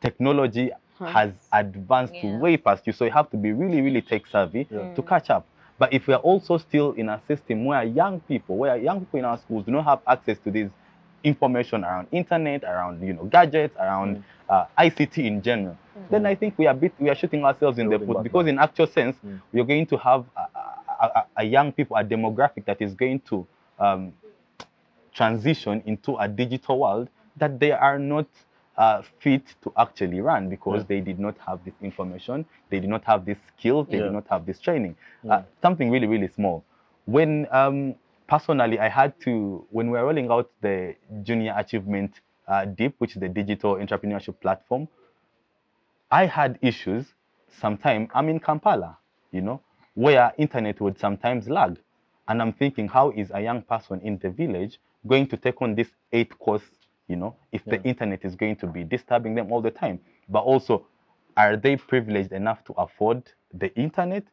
technology has advanced way past you. So you have to be really, really tech savvy to catch up. But if we are also still in a system where young people in our schools do not have access to this information around internet, around, you know, gadgets, around ICT in general, then I think we are shooting ourselves in the foot, because in actual sense, we are going to have a young people, a demographic that is going to transition into a digital world that they are not fit to actually run, because they did not have this information, they did not have this skill, they did not have this training. Something really, really small. When personally, I had to, when we were rolling out the Junior Achievement DIP, which is the digital entrepreneurship platform, I had issues. Sometimes I'm in Kampala, you know, where internet would sometimes lag. And I'm thinking, how is a young person in the village going to take on this 8 course, you know, if the internet is going to be disturbing them all the time? But also, are they privileged enough to afford the internet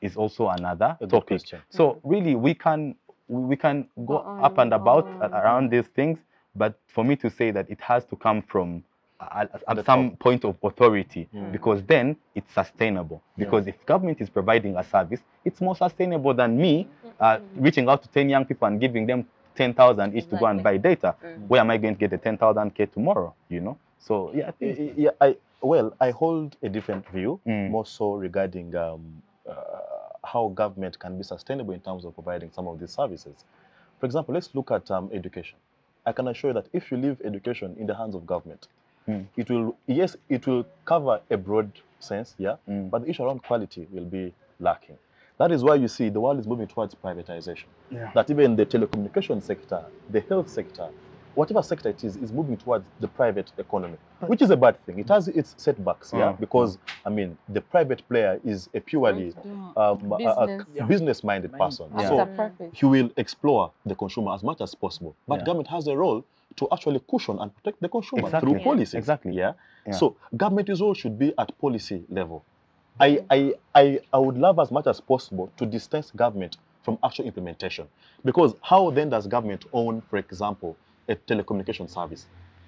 is also another topic. So really, we can go up and about around these things, but for me to say that it has to come from at some point of authority, because then it's sustainable. Because if government is providing a service, it's more sustainable than me reaching out to 10 young people and giving them 10,000 each to go and buy data. Where am I going to get the 10,000 tomorrow? You know. So yeah, I hold a different view, more so regarding how government can be sustainable in terms of providing some of these services. For example, let's look at education. I can assure you that if you leave education in the hands of government, it will, yes, it will cover a broad sense, but the issue around quality will be lacking. That is why you see the world is moving towards privatization. That even the telecommunication sector, the health sector, whatever sector it is moving towards the private economy, which is a bad thing. It has its setbacks, because I mean the private player is a purely business-minded person, so he will explore the consumer as much as possible. But government has a role to actually cushion and protect the consumer through policies. So government's role should be at policy level. I would love as much as possible to distance government from actual implementation, because how then does government own, for example, a telecommunication service?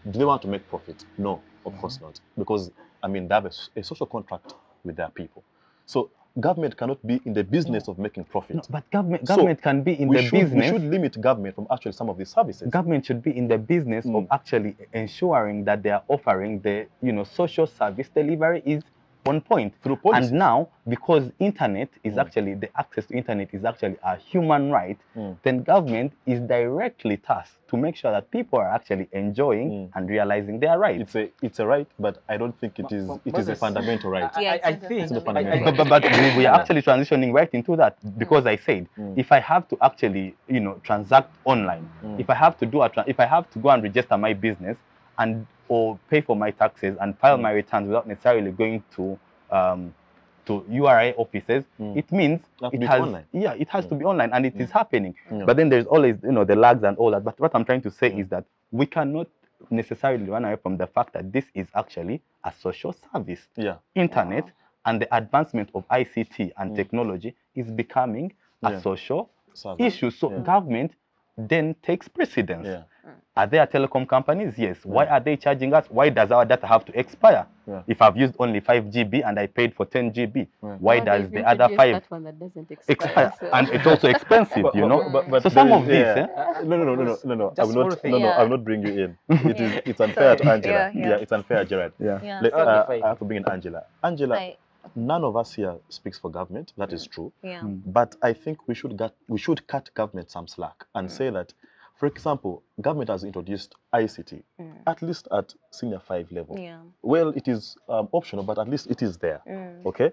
Do they want to make profit? No, of course not, because I mean they have a social contract with their people. So government cannot be in the business of making profit. No, but government can be in the business. We should limit government from actually some of these services. Government should be in the business of actually ensuring that they are offering the social service delivery is on point through policies. And now, because internet is actually, the access to internet is actually a human right, then government is directly tasked to make sure that people are actually enjoying and realizing their rights. It's a right, but I don't think it is a fundamental right. I think it's a fundamental but we are actually transitioning right into that, because I said, if I have to actually, transact online, if I have to do if I have to go and register my business or pay for my taxes and file my returns without necessarily going to URI offices, it means it has to be online, and it is happening. But then there's always the lags and all that. But what I'm trying to say is that we cannot necessarily run away from the fact that this is actually a social service. Internet and the advancement of ICT and technology is becoming a social issue. So government then takes precedence. Are there telecom companies? Yes. Why are they charging us? Why does our data have to expire? If I've used only 5 GB and I paid for 10 GB, why does the other 5 that one that doesn't expire? So. And it's also expensive, But so some of this, no. I will not bring you in. It's unfair to Angela. It's unfair, Gerard. I have to bring in Angela. Angela, none of us here speaks for government. That is true. But I think we should cut government some slack and say that, for example, government has introduced ICT, at least at senior 5 level. Well, it is optional, but at least it is there. Okay.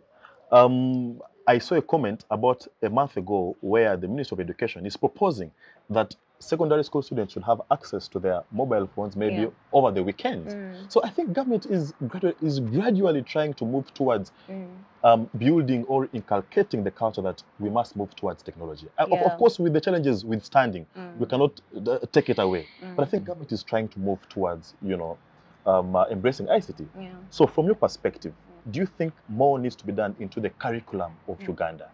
I saw a comment about a month ago where the Minister of Education is proposing that secondary school students should have access to their mobile phones maybe over the weekends. So I think government is gradually trying to move towards building or inculcating the culture that we must move towards technology. Of course, with the challenges withstanding, we cannot take it away. But I think government is trying to move towards, embracing ICT. So from your perspective, do you think more needs to be done into the curriculum of Uganda?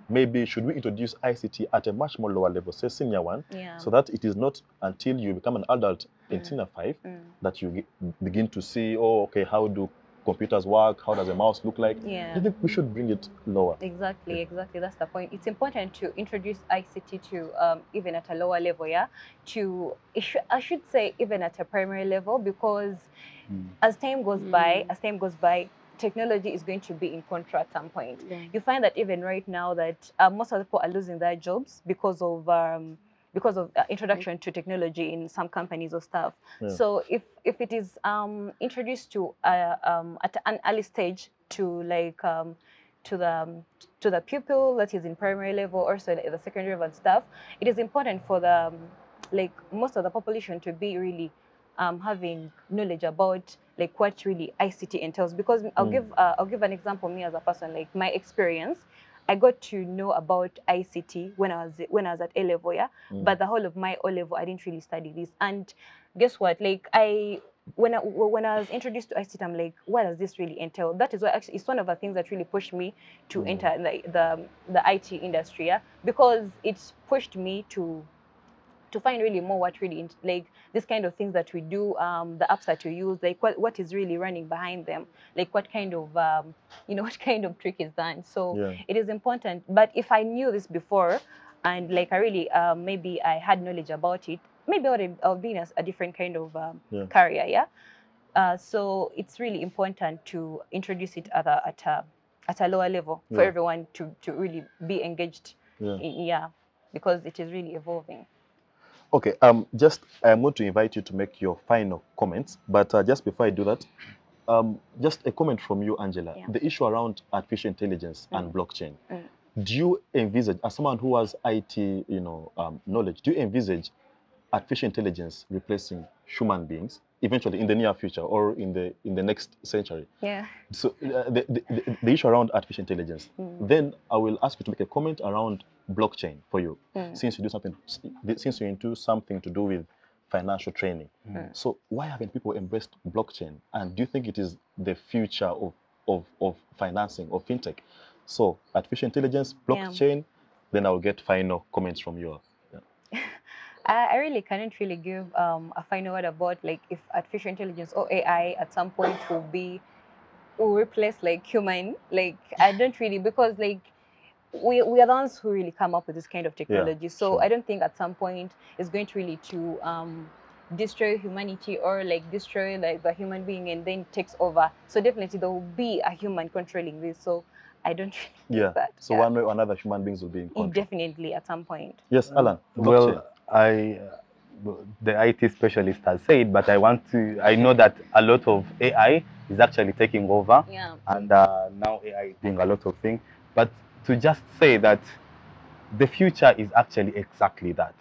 Maybe should we introduce ICT at a much more lower level, say senior 1, so that it is not until you become an adult in senior 5 that you begin to see, how do computers work? How does a mouse look like? I think we should bring it lower. Exactly. That's the point. It's important to introduce ICT to even at a lower level, I should say even at a primary level, because as time goes by, technology is going to be in control at some point. You find that even right now that most of the people are losing their jobs because of because of introduction to technology in some companies or stuff. Yeah. So if it is introduced to at an early stage to like to the pupil that is in primary level, also in the secondary level and stuff, it is important for the like most of the population to be really having knowledge about like what really ICT entails. Because I'll give an example. Me as a person, like my experience, I got to know about ICT when I was at A level, yeah. But the whole of my O level, I didn't really study this. And guess what? Like when I was introduced to ICT, I'm like, what does this really entail? That is what actually it's one of the things that really pushed me to enter the IT industry, yeah, because it pushed me to find really more what really like this kind of things that we do, the apps that we use, like what is really running behind them, like what kind of what kind of trick is done. So it is important. But if I knew this before, and like I really maybe I had knowledge about it, maybe I would be in a different kind of career, yeah. So it's really important to introduce it at a lower level for everyone to really be engaged in, because it is really evolving. Okay, just I'm going to invite you to make your final comments, but just before I do that, just a comment from you, Angela. The issue around artificial intelligence and blockchain. Do you envisage, as someone who has IT, knowledge, do you envisage artificial intelligence replacing human beings eventually in the near future or in the next century? Yeah. So the issue around artificial intelligence. Then I will ask you to make a comment around blockchain for you, since you do something to do with financial training. So why haven't people embraced blockchain? And do you think it is the future of financing, of fintech? So artificial intelligence, blockchain, then I'll get final comments from you. I really cannot really give a final word about like if artificial intelligence or AI at some point will replace like human. Like I don't really, because like we are the ones who really come up with this kind of technology. So I don't think at some point it's going to really destroy humanity or like destroy like the human being and then takes over. So definitely there will be a human controlling this. So I don't really think that. So one way or another, human beings will be in control. Definitely at some point. Yes, Alan. Well, the IT specialist has said, but I know that a lot of AI is actually taking over. And now AI is doing a lot of things. But to just say that the future is actually exactly that.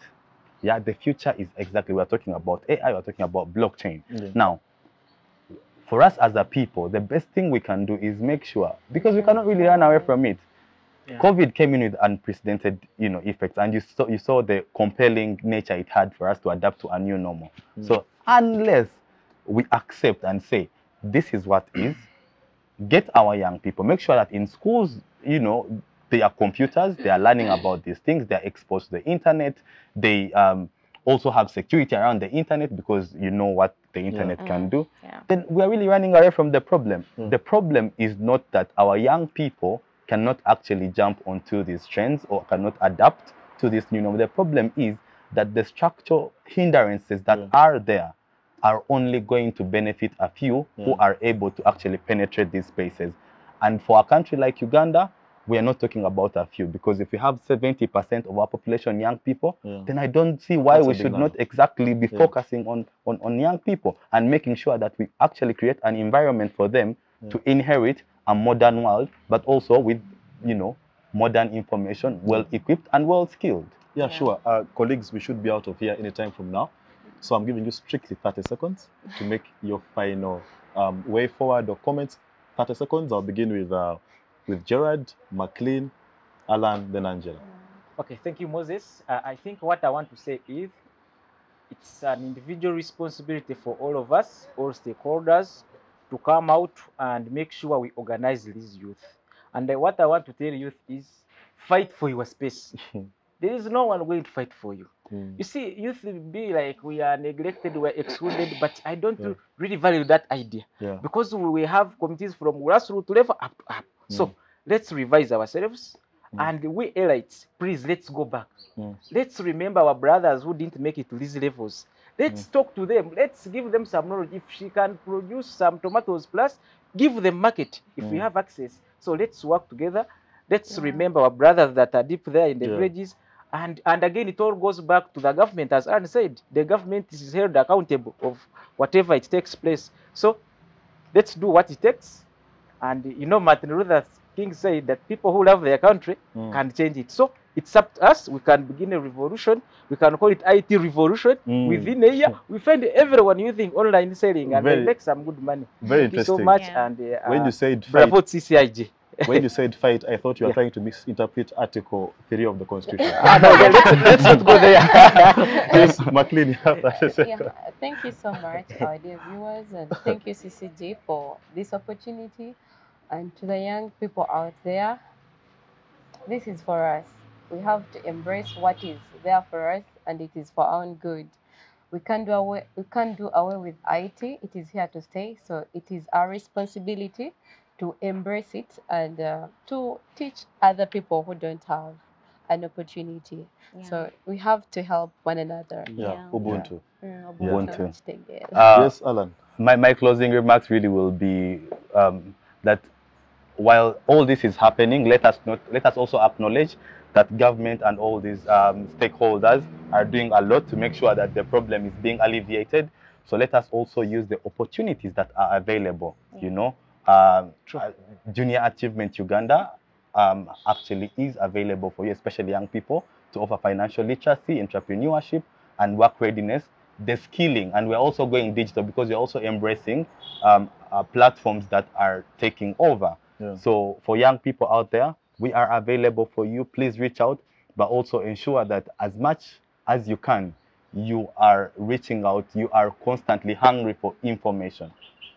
Yeah, the future is exactly, we're talking about AI, we're talking about blockchain. Now, for us as a people, the best thing we can do is make sure, because we cannot really run away from it. COVID came in with unprecedented, effects, and you saw the compelling nature it had for us to adapt to a new normal. So unless we accept and say, this is what is, get our young people, make sure that in schools, they are computers, they are learning about these things, they are exposed to the internet, they also have security around the internet because you know what the internet can do. Then we are really running away from the problem. The problem is not that our young people cannot actually jump onto these trends or cannot adapt to this new normal. The problem is that the structural hindrances that are there are only going to benefit a few who are able to actually penetrate these spaces. And for a country like Uganda, we are not talking about a few, because if we have 70% of our population young people, then I don't see why we should not exactly be focusing on young people and making sure that we actually create an environment for them to inherit a modern world, but also with, modern information, well-equipped and well-skilled. Yeah, sure. Colleagues, we should be out of here any time from now. So I'm giving you strictly 30 seconds to make your final way forward or comments. 30 seconds. I'll begin with Gerard, McLean, Alan, then Angela. Okay, thank you, Moses. I think what I want to say is it's an individual responsibility for all of us, all stakeholders, to come out and make sure we organize these youth. And what I want to tell youth is fight for your space. There is no one going to fight for you. You see, youth will be like, we are neglected, we are excluded, but I don't really value that idea. Because we have committees from grassroots level up to up. So let's revise ourselves. And we elites, please, let's go back. Let's remember our brothers who didn't make it to these levels. Let's talk to them. Let's give them some knowledge. If she can produce some tomatoes plus, give them market if we have access. So let's work together. Let's remember our brothers that are deep there in the villages And again, it all goes back to the government. As Anne said, the government is held accountable of whatever it takes place. So let's do what it takes. And you know, Martin Luther King said that people who love their country can change it. So it's up to us. We can begin a revolution. We can call it IT revolution. Within a year, we find everyone using online selling, and they make some good money. Very Thank interesting. you so much. Yeah. And When you said fight, bravo CCIG. when you said fight, I thought you were Yeah. trying to misinterpret Article 3 of the Constitution. No, let's not go there. Yes, McLean, you have that. Yeah, thank you so much, our dear viewers, and thank you, CCG, for this opportunity. And to the young people out there, this is for us. We have to embrace what is there for us, and it is for our own good. We can't do away with IT. It is here to stay, so it is our responsibility to embrace it and to teach other people who don't have an opportunity. Yeah. So we have to help one another. Yeah, Yeah. Ubuntu. Ubuntu. Together. Yes, Alan. My closing remarks really will be that while all this is happening, let us also acknowledge that government and all these stakeholders are doing a lot to make sure that the problem is being alleviated. So let us also use the opportunities that are available. You know, Junior Achievement Uganda actually is available for you, especially young people, to offer financial literacy, entrepreneurship, and work readiness. The skilling, and we're also going digital because we're also embracing platforms that are taking over. Yeah. So for young people out there, we are available for you. Please reach out, but also ensure that as much as you can, you are reaching out. You are constantly hungry for information.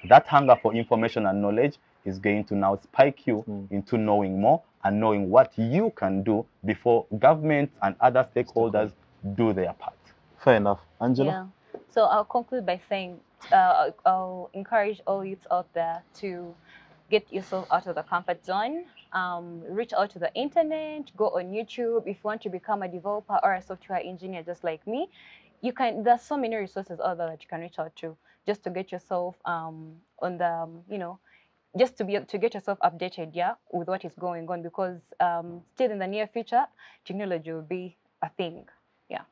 That hunger for information and knowledge is going to now spike you into knowing more and knowing what you can do before governments and other stakeholders do their part. Fair enough. Angela? Yeah. So I'll conclude by saying I'll encourage all youths out there to get yourself out of the comfort zone. Reach out to the internet, go on YouTube. If you want to become a developer or a software engineer just like me, you can. There's so many resources out there that you can reach out to just to get yourself on the, just to get yourself updated, yeah, with what is going on, because still in the near future, technology will be a thing. Yeah.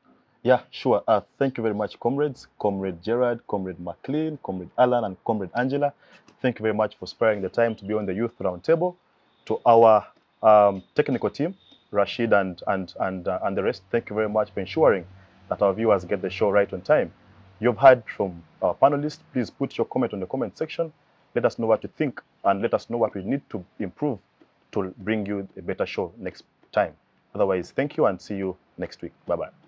Yeah, sure. Thank you very much, comrades. Comrade Gerard, Comrade McLean, Comrade Alan, and Comrade Angela. Thank you very much for sparing the time to be on the Youth Roundtable. To our technical team, Rashid and the rest, thank you very much for ensuring that our viewers get the show right on time. You've heard from our panelists. Please put your comment on the comment section. Let us know what you think and let us know what we need to improve to bring you a better show next time. Otherwise, thank you and see you next week. Bye-bye.